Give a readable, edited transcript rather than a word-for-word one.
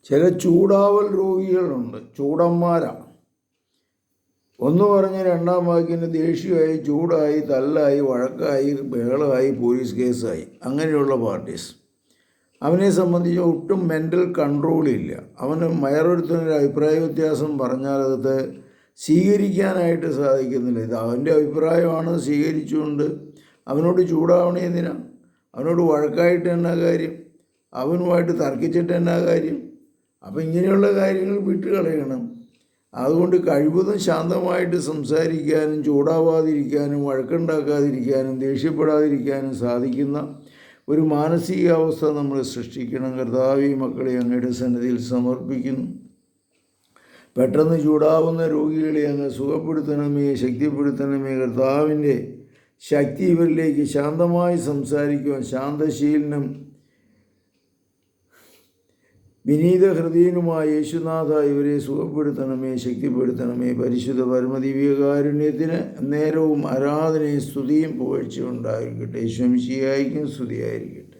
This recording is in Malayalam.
ചില ചൂടാവൽ രോഗികളുണ്ട്, ചൂടന്മാരാണ്. ഒന്ന് പറഞ്ഞ് രണ്ടാം വാക്കിന് ദേഷ്യമായി, ചൂടായി, തല്ലായി, വഴക്കായി, ബഹളമായി, പോലീസ് കേസായി. അങ്ങനെയുള്ള പാർട്ടീസ്. അവനെ സംബന്ധിച്ച് ഒട്ടും മെൻ്റൽ കൺട്രോളില്ല. അവന് വേറൊരുത്തനൊരു അഭിപ്രായ വ്യത്യാസം പറഞ്ഞാൽ അത് സ്വീകരിക്കാനായിട്ട് സാധിക്കുന്നില്ല. ഇത് അവൻ്റെ അഭിപ്രായമാണ്, സ്വീകരിച്ചുകൊണ്ട് അവനോട് ചൂടാവണേ എന്തിനാ? അവനോട് വഴക്കായിട്ട് എന്നാ കാര്യം? അവനുമായിട്ട് തർക്കിച്ചിട്ട് എന്നാ കാര്യം? അപ്പം ഇങ്ങനെയുള്ള കാര്യങ്ങൾ വിട്ടുകളയണം. അതുകൊണ്ട് കഴിവതും ശാന്തമായിട്ട് സംസാരിക്കാനും ചൂടാവാതിരിക്കാനും വഴക്കുണ്ടാക്കാതിരിക്കാനും ദേഷ്യപ്പെടാതിരിക്കാനും സാധിക്കുന്ന ഒരു മാനസികാവസ്ഥ നമ്മൾ സൃഷ്ടിക്കണം. കർത്താവേ, മക്കളെ അങ്ങയുടെ സന്നിധിയിൽ സമർപ്പിക്കുന്നു. പെട്ടെന്ന് ചൂടാവുന്ന രോഗികളെ അങ്ങ് സുഖപ്പെടുത്തണമേ, ശക്തിപ്പെടുത്തണമേ. കർത്താവിൻ്റെ ശക്തി ഇവരിലേക്ക് ശാന്തമായി സംസാരിക്കുവാൻ, ശാന്തശീലനും വിനീത ഹൃദയനുമായ യേശുനാഥ ഇവരെ സുഖപ്പെടുത്തണമേ, ശക്തിപ്പെടുത്തണമേ. പരിശുദ്ധ പരമദിവ്യകാരുണ്യത്തിന് നേരവും ആരാധനയും സ്തുതിയും പുകഴ്ച ഉണ്ടായിരിക്കട്ടെ. യേശുമിശിഹായ്ക്കും സ്തുതിയായിരിക്കട്ടെ.